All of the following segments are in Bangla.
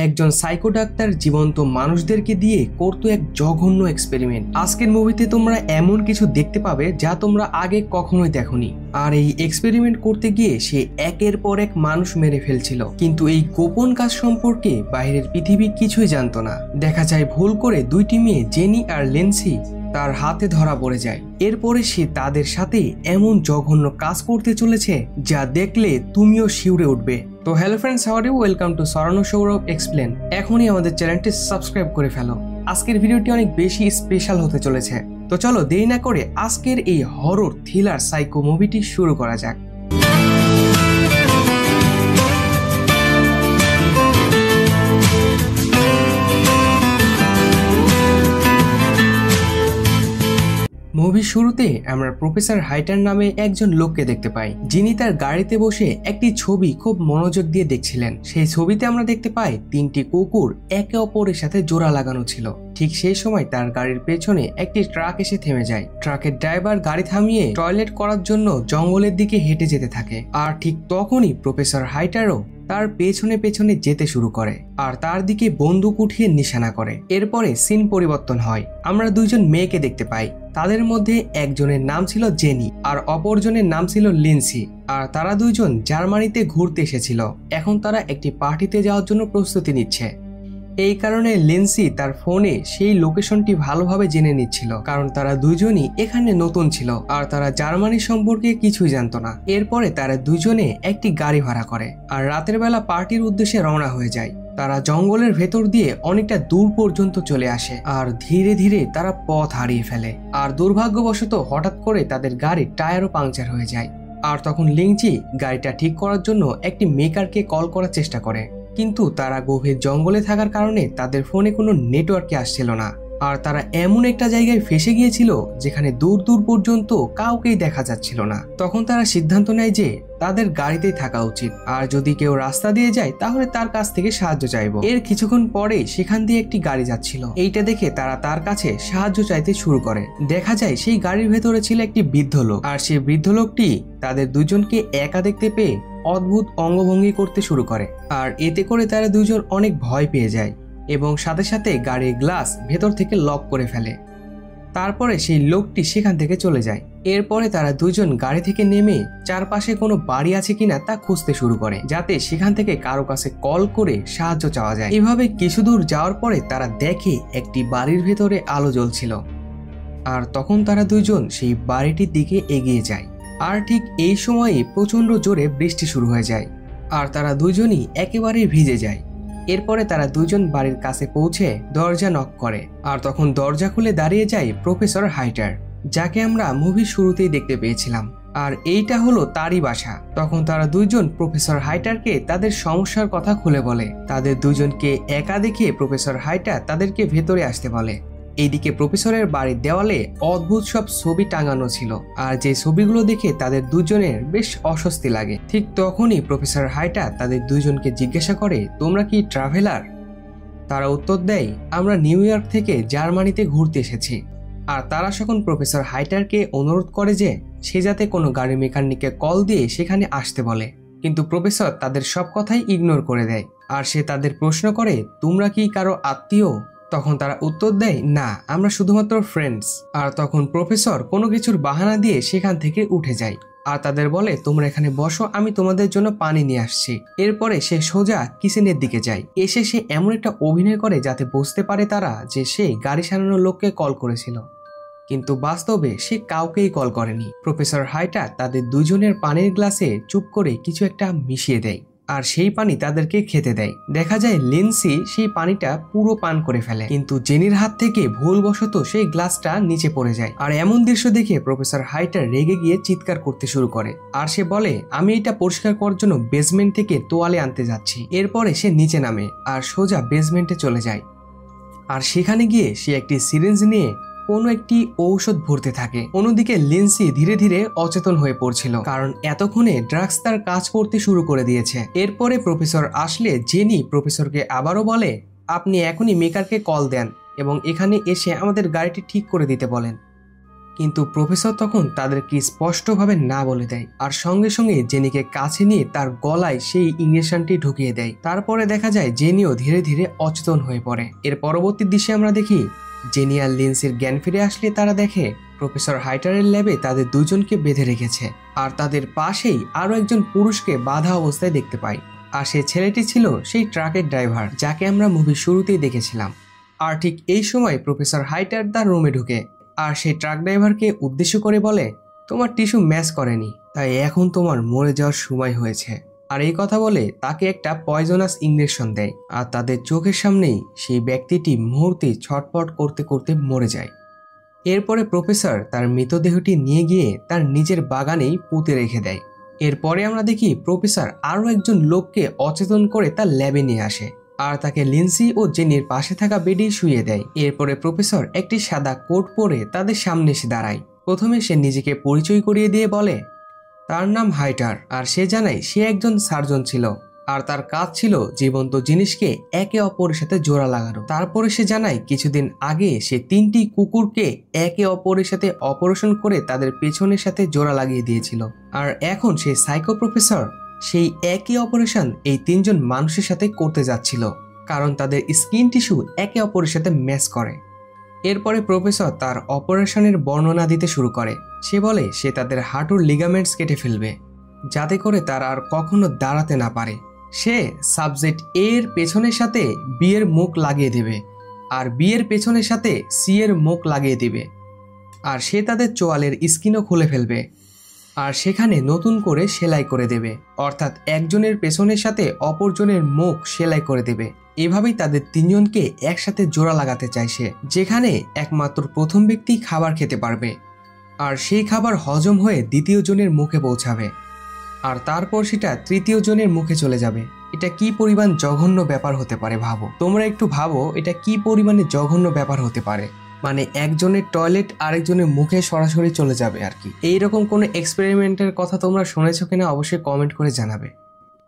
একজন সাইকো ডাক্তার জীবন্ত মানুষদেরকে দিয়ে করতো এক জঘন্য এক্সপেরিমেন্ট। আজকের মুভিতে তোমরা এমন কিছু দেখতে পাবে যা তোমরা আগে কখনোই দেখোনি। আর এই এক্সপেরিমেন্ট করতে গিয়ে সে একের পর এক মানুষ মেরে ফেলছিল, কিন্তু এই গোপন কাজ সম্পর্কে বাইরের পৃথিবী কিছুই জানতো না। দেখা যায় ভুল করে দুইটি মেয়ে জেনি আর লিন্ডসি তার হাতে ধরা পড়ে যায়। এরপরে সে তাদের সাথে এমন জঘন্য কাজ করতে চলেছে যা দেখলে তুমিও শিউরে উঠবে। তো hello friends, how are you? Welcome to সরানো সৌরভ এক্সপ্লেন। এখনই আমাদের চ্যানেলটি সাবস্ক্রাইব করে ফেলো। আজকের ভিডিওটি অনেক বেশি স্পেশাল হতে চলেছে। তো চলো দেরি না করে আজকের এই হরর থ্রিলার সাইকো মুভিটি শুরু করা যাক। মুভির শুরুতে আমরা প্রফেসর হাইটার নামে একজন লোককে দেখতে পাই, যিনি তার গাড়িতে বসে একটি ছবি খুব মনোযোগ দিয়ে দেখছিলেন। সেই ছবিতে আমরা দেখতে পাই তিনটি কুকুর একে অপরের সাথে জোড়া লাগানো ছিল। ঠিক সেই সময় তার গাড়ির পেছনে একটি ট্রাক এসে থেমে যায়। ট্রাকের ড্রাইভার গাড়ি থামিয়ে টয়লেট করার জন্য জঙ্গলের দিকে হেঁটে যেতে থাকে। আর ঠিক তখনই প্রফেসর হাইটারও তার পেছনে পেছনে যেতে শুরু করে আর তার দিকে বন্দুক উঠিয়ে নিশানা করে। এরপরে সিন পরিবর্তন হয়। আমরা দুইজন মেয়েকে দেখতে পাই। তাদের মধ্যে একজনের নাম ছিল জেনি আর অপরজনের নাম ছিল লিন্ডসি। আর তারা দুইজন জার্মানিতে ঘুরতে এসেছিল। এখন তারা একটি পার্টিতে যাওয়ার জন্য প্রস্তুতি নিচ্ছে। এই কারণে লিন্ডসি তার ফোনে সেই লোকেশনটি ভালোভাবে জেনে নিচ্ছিল, কারণ তারা দুজনই এখানে নতুন ছিল আর তারা জার্মানি সম্পর্কে কিছুই জানতো না। এরপরে তারা দুজনে একটি গাড়ি ভাড়া করে আর রাতের বেলা পার্টির উদ্দেশ্যে রওনা হয়ে যায়। তারা জঙ্গলের ভেতর দিয়ে অনেকটা দূর পর্যন্ত চলে আসে আর ধীরে ধীরে তারা পথ হারিয়ে ফেলে। আর দুর্ভাগ্যবশত হঠাৎ করে তাদের গাড়ির টায়ারও পাংচার হয়ে যায়। আর তখন লিন্ডসি গাড়িটা ঠিক করার জন্য একটি মেকারকে কল করার চেষ্টা করে, কিন্তু তারা গভীর জঙ্গলে থাকার কারণে তাদের ফোনে কোনো নেটওয়ার্কে আসছিল না। আর তারা এমন একটা জায়গায় ফেসে গিয়েছিল যেখানে দূর দূর পর্যন্ত কাউকেই দেখা যাচ্ছিল না। তখন তারা সিদ্ধান্ত নেয় যে তাদের গাড়িতেই থাকা উচিত, আর যদি কেউ রাস্তা দিয়ে যায় তাহলে তার কাছ থেকে সাহায্য চাইবো। এর কিছুক্ষণ পরে সেখান দিয়ে একটি গাড়ি যাচ্ছিল। এইটা দেখে তারা তার কাছে সাহায্য চাইতে শুরু করে। দেখা যায় সেই গাড়ির ভেতরে ছিল একটি বৃদ্ধ লোক, আর সেই বৃদ্ধ লোকটি তাদের দুজনকে একা দেখতে পেয়ে অদ্ভুত অঙ্গভঙ্গি করতে শুরু করে। আর এতে করে তারা দুজন অনেক ভয় পেয়ে যায় এবং সাথে সাথে গাড়ির গ্লাস ভেতর থেকে লক করে ফেলে। তারপরে সেই লোকটি সেখান থেকে চলে যায়। এরপরে তারা দুজন গাড়ি থেকে নেমে চারপাশে কোনো বাড়ি আছে কিনা তা খুঁজতে শুরু করে, যাতে সেখান থেকে কারো কাছে কল করে সাহায্য চাওয়া যায়। এভাবে কিছু দূর যাওয়ার পরে তারা দেখে একটি বাড়ির ভেতরে আলো জ্বলছিল। আর তখন তারা দুজন সেই বাড়িটির দিকে এগিয়ে যায়। আর ঠিক এই সময়ে প্রচন্ড জোরে বৃষ্টি শুরু হয়ে যায় আর তারা দুজনই একেবারে ভিজে যায়। এরপরে তারা দুজন বাড়ির কাছে পৌঁছে দরজা নক করে আর তখন দরজা খুলে দাঁড়িয়ে যায় প্রফেসর হাইটার, যাকে আমরা মুভির শুরুতেই দেখতে পেয়েছিলাম। আর এইটা হলো তারই বাসা। তখন তারা দুইজন প্রফেসর হাইটারকে তাদের সমস্যার কথা খুলে বলে। তাদের দুজনকে একা দেখে প্রফেসর হাইটার তাদেরকে ভেতরে আসতে বলে। এইদিকে প্রফেসরের বাড়ির দেওয়ালে অদ্ভুত সব ছবি টাঙানো ছিল, আর যে ছবিগুলো দেখে তাদের দুজনের বেশ অস্বস্তি লাগে। ঠিক তখনই প্রফেসর হাইটার তাদের দুজনকে জিজ্ঞাসা করে, তোমরা কি ট্রাভেলার? তারা উত্তর দেয়, আমরা নিউ ইয়র্ক থেকে জার্মানিতে ঘুরতে এসেছি। আর তারা তখন প্রফেসর হাইটারকে অনুরোধ করে যে সে যাতে কোনো গাড়ি মেকানিককে কল দিয়ে সেখানে আসতে বলে, কিন্তু প্রফেসর তাদের সব কথাই ইগনোর করে দেয়। আর সে তাদের প্রশ্ন করে, তোমরা কি কারো আত্মীয়? তখন তারা উত্তর দেয়, না, আমরা শুধুমাত্র ফ্রেন্ডস। আর তখন প্রফেসর কোনো কিছুর বাহানা দিয়ে সেখান থেকে উঠে যায় আর তাদের বলে, তোমরা এখানে বসো, আমি তোমাদের জন্য পানি নিয়ে আসছি। এরপরে সে সোজা কিচেনের দিকে যায়। এসে সে এমন একটা অভিনয় করে যাতে বুঝতে পারে তারা যে সে গাড়ি সারানোর লোককে কল করেছিল, কিন্তু বাস্তবে সে কাউকেই কল করেনি। প্রফেসর হাইটার তাদের দুজনের পানির গ্লাসে চুপ করে কিছু একটা মিশিয়ে দেয় আর সেই পানি তাদেরকে খেতে দেয়। দেখা যায় লিন্ডসি সেই পানিটা পুরো পান করে ফেলে, কিন্তু জেনির হাত থেকে ভুলবশত সেই গ্লাসটা নিচে পড়ে যায়। আর এমন দৃশ্য দেখে প্রফেসর হাইটার রেগে গিয়ে চিৎকার করতে শুরু করে আর সে বলে, আমি এটা পরিষ্কার করার জন্য বেসমেন্ট থেকে তোয়ালে আনতে যাচ্ছি। এরপরে সে নিচে নামে আর সোজা বেসমেন্টে চলে যায়। আর সেখানে গিয়ে সে একটি সিরিঞ্জ নিয়ে কোনো একটি ঔষধ ভরতে থাকে। অন্যদিকে লিন্ডসি ধীরে ধীরে অচেতন হয়ে পড়ছিল, কারণ এতক্ষণে ড্রাগস তার কাজ করতে শুরু করে দিয়েছে। এরপরে প্রফেসর আসলে জেনি প্রফেসরকে আবারও বলে, আপনি এখনই মেকারকে কল দেন এবং এখানে এসে আমাদের গাড়িটি ঠিক করে দিতে বলেন। কিন্তু প্রফেসর তখন তাদেরকে স্পষ্টভাবে না বলে দেয় আর সঙ্গে সঙ্গে জেনিকে কাছে নিয়ে তার গলায় সেই ইঞ্জেকশনটি ঢুকিয়ে দেয়। তারপরে দেখা যায় জেনিও ধীরে ধীরে অচেতন হয়ে পড়ে। এর পরবর্তী দৃশ্যে আমরা দেখি জেনি আর লিন্সির জ্ঞান ফিরে আসলে তারা দেখে প্রফেসর হাইটারের ল্যাবে তাদের দুজনকে বেঁধে রেখেছে আর তাদের পাশেই আরো একজন পুরুষকে বাঁধা অবস্থায় দেখতে পাই। আর সেই ছেলেটি ছিল সেই ট্রাকের ড্রাইভার যাকে আমরা মুভির শুরুতেই দেখেছিলাম। আর ঠিক এই সময় প্রফেসর হাইটার তার রুমে ঢুকে আর সেই ট্রাক ড্রাইভারকে উদ্দেশ্য করে বলে, তোমার টিস্যু ম্যাচ করেনি, তাই এখন তোমার মরে যাওয়ার সময় হয়েছে। আর এই কথা বলে তাকে একটা পয়জনাস ইঞ্জেকশন দেয় আর তাদের চোখের সামনেই সেই ব্যক্তিটি মুহূর্তে ছটফট করতে করতে মরে যায়। এরপরে প্রফেসর তার মৃতদেহটি নিয়ে গিয়ে তার নিজের বাগানেই পুঁতে রেখে দেয়। এরপরে আমরা দেখি প্রফেসর আরও একজন লোককে অচেতন করে তার ল্যাবে নিয়ে আসে আর তাকে লিন্সি ও জেনির পাশে থাকা বেডে শুয়ে দেয়। এরপরে প্রফেসর একটি সাদা কোট পরে তাদের সামনে এসে দাঁড়ায়। প্রথমে সে নিজেকে পরিচয় করিয়ে দিয়ে বলে তার নাম হাইটার আর সে জানায় সে একজন সার্জন ছিল আর তার কাজ ছিল জীবন্ত জিনিসকে একে অপরের সাথে জোড়া লাগানো। তারপরে সে জানায় কিছুদিন আগে সে 3টি কুকুরকে একে অপরের সাথে অপারেশন করে তাদের পেছনের সাথে জোড়া লাগিয়ে দিয়েছিল। আর এখন সেই সাইকো প্রফেসর সেই একই অপারেশন এই 3জন মানুষের সাথে করতে যাচ্ছিল, কারণ তাদের স্কিন টিস্যু একে অপরের সাথে ম্যাচ করে। এরপরে প্রফেসর তার অপারেশনের বর্ণনা দিতে শুরু করে। সে বলে সে তাদের হাঁটুর লিগামেন্টস কেটে ফেলবে যাতে করে তারা আর কখনো দাঁড়াতে না পারে। সে সাবজেক্ট এ এর পেছনের সাথে বি এর মুখ লাগিয়ে দেবে আর বি এর পেছনের সাথে সি এর মুখ লাগিয়ে দেবে আর সে তাদের চোয়ালের স্কিনও খুলে ফেলবে আর সেখানে নতুন করে সেলাই করে দেবে, অর্থাৎ একজনের পেছনের সাথে অপরজনের মুখ সেলাই করে দেবে। এভাবেই তাদের 3জনকে একসাথে জোড়া লাগাতে চাইছে, যেখানে একমাত্র প্রথম ব্যক্তি খাবার খেতে পারবে আর সেই খাবার হজম হয়ে দ্বিতীয় জনের মুখে পৌঁছাবে আর তারপর সেটা তৃতীয় জনের মুখে চলে যাবে। এটা কি পরিমাণ জঘন্য ব্যাপার হতে পারে ভাবো, তোমরা একটু ভাবো এটা কি পরিমাণে জঘন্য ব্যাপার হতে পারে। মানে একজনের টয়লেট আরেকজনের মুখে সরাসরি চলে যাবে আর কি। এইরকম কোনো এক্সপেরিমেন্টের কথা তোমরা শুনেছো কিনা অবশ্যই কমেন্ট করে জানাবে।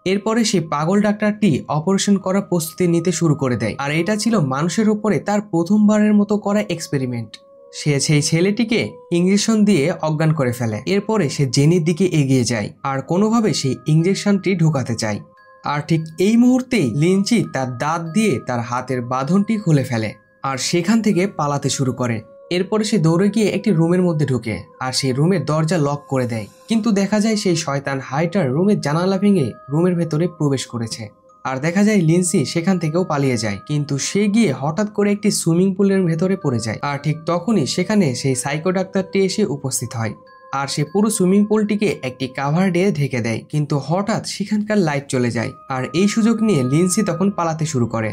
এরপরে সেই পাগল ডাক্তারটি অপারেশন করার প্রস্তুতি নিতে শুরু করে দেয় আর এটা ছিল মানুষের উপরে তার প্রথমবারের মতো করা এক্সপেরিমেন্ট। সে সেই ছেলেটিকে ইঞ্জেকশন দিয়ে অজ্ঞান করে ফেলে। এরপরে সে জেনির দিকে এগিয়ে যায় আর কোনোভাবে সেই ইঞ্জেকশনটি ঢোকাতে চায়। আর ঠিক এই মুহূর্তেই লিঞ্চি তার দাঁত দিয়ে তার হাতের বাঁধনটি খুলে ফেলে আর সেখান থেকে পালাতে শুরু করে। এরপরে সে দৌড়ে গিয়ে একটি রুমের মধ্যে ঢুকে আর সেই রুমের দরজা লক করে দেয়, কিন্তু দেখা যায় সেই শয়তান হাইটার রুমের জানালা ভেঙে রুমের ভেতরে প্রবেশ করেছে আর দেখা যায় লিন্সি সেখান থেকেও পালিয়ে যায়, কিন্তু সে গিয়ে হঠাৎ করে একটি সুইমিং পুলের ভেতরে পড়ে যায়। আর ঠিক তখনই সেখানে সেই সাইকো ডাক্তারটি এসে উপস্থিত হয় আর সে পুরো সুইমিং পুলটিকে একটি কাভার দিয়ে ঢেকে দেয়, কিন্তু হঠাৎ সেখানকার লাইট চলে যায় আর এই সুযোগ নিয়ে লিন্সি তখন পালাতে শুরু করে।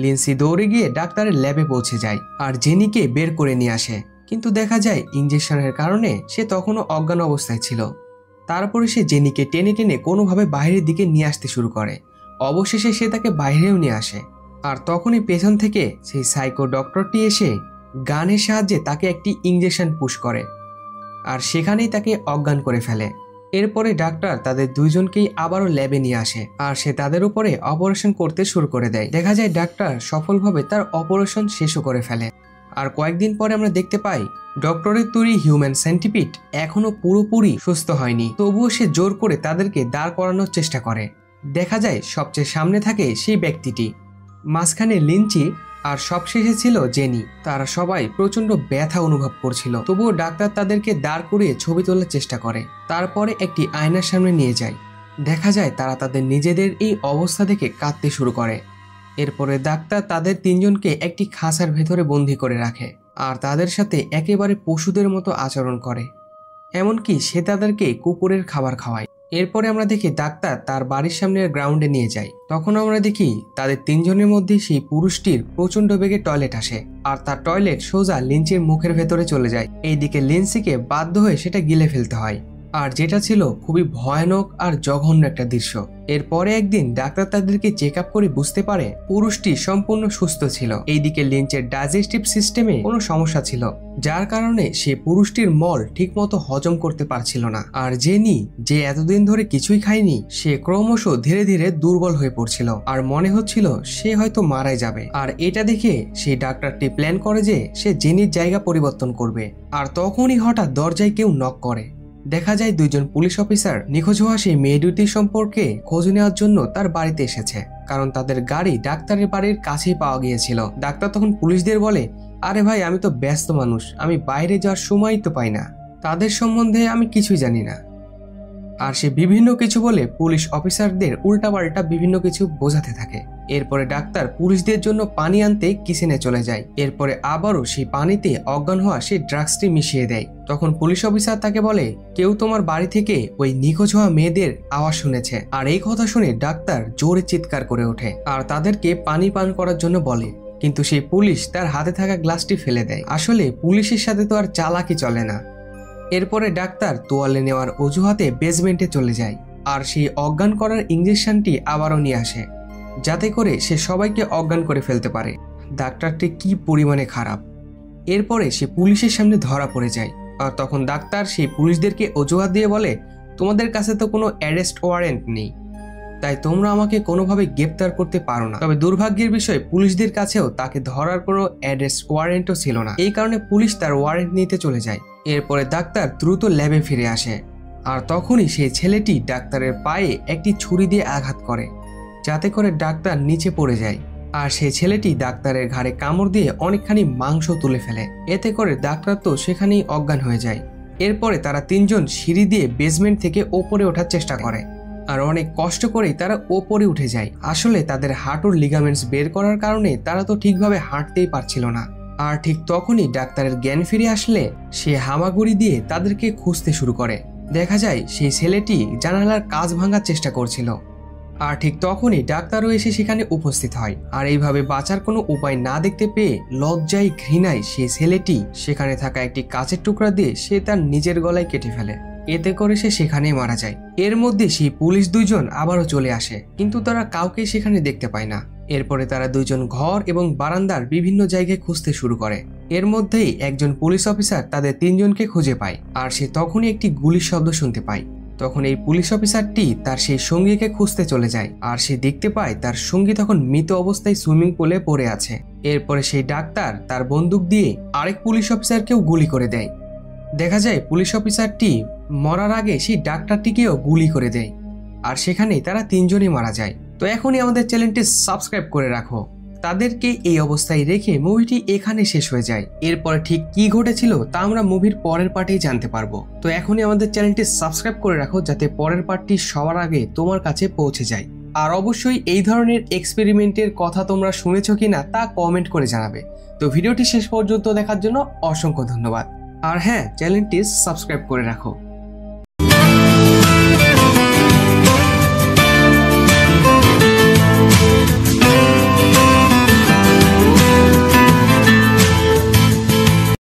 লিন্সি দৌড়ে গিয়ে ডাক্তারের ল্যাবে পৌঁছে যায় আর জেনিকে বের করে নিয়ে আসে, কিন্তু দেখা যায় ইঞ্জেকশনের কারণে সে তখনও অজ্ঞান অবস্থায় ছিল। তারপরে সে জেনিকে টেনে টেনে কোনোভাবে বাইরের দিকে নিয়ে আসতে শুরু করে। অবশেষে সে তাকে বাইরেও নিয়ে আসে আর তখনই পেছন থেকে সেই সাইকো ডক্টরটি এসে গানের সাহায্যে তাকে একটি ইঞ্জেকশন পুশ করে আর সেখানেই তাকে অজ্ঞান করে ফেলে। এরপরে ডাক্তার তাদের দুইজনকেই আবারও ল্যাবে নিয়ে আসে আর সে তাদের উপরে অপারেশন করতে শুরু করে দেয়। দেখা যায় ডাক্তার সফলভাবে তার অপারেশন শেষও করে ফেলে। আর কয়েকদিন পরে আমরা দেখতে পাই ডক্টরের তৈরি হিউম্যান সেন্টিপিড এখনো পুরোপুরি সুস্থ হয়নি, তবুও সে জোর করে তাদেরকে দাঁড় করানোর চেষ্টা করে। দেখা যায় সবচেয়ে সামনে থাকে সেই ব্যক্তিটি, মাঝখানে লিঞ্চি আর সবশেষে ছিল জেনি। তারা সবাই প্রচন্ড ব্যথা অনুভব করছিল, তবুও ডাক্তার তাদেরকে দাঁড় করিয়ে ছবি তোলার চেষ্টা করে। তারপরে একটি আয়নার সামনে নিয়ে যায়। দেখা যায় তারা তাদের নিজেদের এই অবস্থা দেখে কাঁদতে শুরু করে। এরপরে ডাক্তার তাদের 3জনকে একটি খাঁচার ভেতরে বন্দি করে রাখে আর তাদের সাথে একেবারে পশুদের মতো আচরণ করে, এমনকি সে তাদেরকে কুকুরের খাবার খাওয়ায়। এরপরে আমরা দেখি ডাক্তার তার বাড়ির সামনের গ্রাউন্ডে নিয়ে যায়। তখন আমরা দেখি তাদের 3জনের মধ্যে সেই পুরুষটির প্রচন্ড বেগে টয়লেট আসে আর তার টয়লেট সোজা লিঞ্চির মুখের ভেতরে চলে যায়। এইদিকে লিন্সিকে বাধ্য হয়ে সেটা গিলে ফেলতে হয়। আর যেটা ছিল খুবই ভয়ানক আর জঘন্য একটা দৃশ্য। এরপরে একদিন ডাক্তার তাদেরকে চেক আপ করে বুঝতে পারে পুরুষটি সম্পূর্ণ সুস্থ ছিল। এইদিকে লিঞ্চের ডাইজেস্টিভ সিস্টেমে কোনো সমস্যা ছিল, যার কারণে সে পুরুষটির মল ঠিকমতো হজম করতে পারছিল না। আর জেনি, যে এতদিন ধরে কিছুই খায়নি, সে ক্রমশ ধীরে ধীরে দুর্বল হয়ে পড়ছিল আর মনে হচ্ছিল সে হয়তো মারাই যাবে। আর এটা দেখে সেই ডাক্তারটি প্ল্যান করে যে সে জেনির জায়গা পরিবর্তন করবে। আর তখনই হঠাৎ দরজায় কেউ নক করে। দেখা যায় দুইজন পুলিশ অফিসার নিখোঁজ হওয়া সেই মেয়ে দুটি সম্পর্কে খোঁজ নেওয়ার জন্য তার বাড়িতে এসেছে, কারণ তাদের গাড়ি ডাক্তারের বাড়ির কাছেই পাওয়া গিয়েছিল। ডাক্তার তখন পুলিশদের বলে, আরে ভাই, আমি তো ব্যস্ত মানুষ, আমি বাইরে যাওয়ার সময়ই তো পাই না, তাদের সম্বন্ধে আমি কিছুই জানি না। আর সে বিভিন্ন কিছু বলে পুলিশ অফিসারদের উল্টাপাল্টা বিভিন্ন কিছু বোঝাতে থাকে। এরপরে ডাক্তার পুলিশদের জন্য পানি আনতে কিচেনে চলে যায়। এরপরে আবারও সেই পানিতে অজ্ঞান হওয়া সেই ড্রাগসটি মিশিয়ে দেয়। তখন পুলিশ অফিসার তাকে বলে, কেউ তোমার বাড়ি থেকে ওই নিখোঁজ হওয়া মেয়েদের আওয়াজ শুনেছে। আর এই কথা শুনে ডাক্তার জোরে চিৎকার করে ওঠে আর তাদেরকে পানি পান করার জন্য বলে, কিন্তু সেই পুলিশ তার হাতে থাকা গ্লাসটি ফেলে দেয়। আসলে পুলিশের সাথে তো আর চালাকি চলে না। এরপরে ডাক্তার তোয়ালে নেওয়ার অজুহাতে বেসমেন্টে চলে যায় আর সেই অজ্ঞান করার ইঞ্জেকশনটি আবারও নিয়ে আসে, যাতে করে সে সবাইকে অজ্ঞান করে ফেলতে পারে। ডাক্তারটি কি পরিমাণে খারাপ। এরপরে সে পুলিশের সামনে ধরা পড়ে যায়। আর তখন ডাক্তার সেই পুলিশদেরকে অজুহাত দিয়ে বলে, তোমাদের কাছে তো কোনো অ্যারেস্ট ওয়ারেন্ট নেই, তাই তোমরা আমাকে কোনোভাবে গ্রেপ্তার করতে পারো না। তবে দুর্ভাগ্যের বিষয়, পুলিশদের কাছেও তাকে ধরার কোনো অ্যারেস্ট ওয়ারেন্টও ছিল না। এই কারণে পুলিশ তার ওয়ারেন্ট নিতে চলে যায়। এরপরে ডাক্তার দ্রুত ল্যাবে ফিরে আসে আর তখনই সেই ছেলেটি ডাক্তারের পায়ে একটি ছুরি দিয়ে আঘাত করে, যাতে করে ডাক্তার নিচে পড়ে যায়। আর সেই ছেলেটি ডাক্তারের ঘাড়ে কামড় দিয়ে অনেকখানি মাংস তুলে ফেলে। এতে করে ডাক্তার তো সেখানেই অজ্ঞান হয়ে যায়। এরপরে তারা তিনজন সিঁড়ি দিয়ে বেসমেন্ট থেকে ওপরে ওঠার চেষ্টা করে আর অনেক কষ্ট করেই তারা ওপরে উঠে যায়। আসলে তাদের হাঁটুর লিগামেন্টস বের করার কারণে তারা তো ঠিকভাবে হাঁটতেই পারছিল না। আর ঠিক তখনই ডাক্তারের জ্ঞান ফিরে আসলে সে হামাগুড়ি দিয়ে তাদেরকে খুঁজতে শুরু করে। দেখা যায় সেই ছেলেটি জানালার কাঁচ ভাঙার চেষ্টা করছিল। আর ঠিক তখনই ডাক্তারও এসে সেখানে উপস্থিত হয়। আর এইভাবে বাঁচার কোনো উপায় না দেখতে পেয়ে লজ্জায় ঘৃণায় সেই ছেলেটি সেখানে থাকা একটি কাঁচের টুকরা দিয়ে সে তার নিজের গলায় কেটে ফেলে। এতে করে সে সেখানেই মারা যায়। এর মধ্যে সেই পুলিশ দুইজন আবারও চলে আসে, কিন্তু তারা কাউকে সেখানে দেখতে পায় না। এরপরে তারা দুইজন ঘর এবং বারান্দার বিভিন্ন জায়গায় খুঁজতে শুরু করে। এর মধ্যেই একজন পুলিশ অফিসার তাদের তিনজনকে খুঁজে পায় আর সে তখনই একটি গুলির শব্দ শুনতে পায়। তখন এই পুলিশ অফিসারটি তার সেই সঙ্গীকে খুঁজতে চলে যায় আর সে দেখতে পায় তার সঙ্গী তখন মৃত অবস্থায় সুইমিং পুলে পড়ে আছে। এরপরে সেই ডাক্তার তার বন্দুক দিয়ে আরেক পুলিশ অফিসারকেও গুলি করে দেয়। দেখা যায় পুলিশ অফিসারটি মরার আগে সেই ডাক্তারটিকেও গুলি করে দেয় আর সেখানেই তারা তিনজনই মারা যায়। তো এখনই আমাদের চ্যানেলটি সাবস্ক্রাইব করে রাখো। তাদেরকে এই অবস্থায় রেখে মুভিটি এখানে শেষ হয়ে যায়। এরপরে ঠিক কি ঘটেছিল তা আমরা মুভির পরের পার্টেই জানতে পারবো। তো এখনই আমাদের চ্যানেলটি সাবস্ক্রাইব করে রাখো, যাতে পরের পার্টটি সবার আগে তোমার কাছে পৌঁছে যায়। আর অবশ্যই এই ধরনের এক্সপেরিমেন্টের কথা তোমরা শুনেছো কিনা তা কমেন্ট করে জানাবে। তো ভিডিওটি শেষ পর্যন্ত দেখার জন্য অসংখ্য ধন্যবাদ। আর হ্যাঁ, চ্যানেলটি সাবস্ক্রাইব করে রাখো।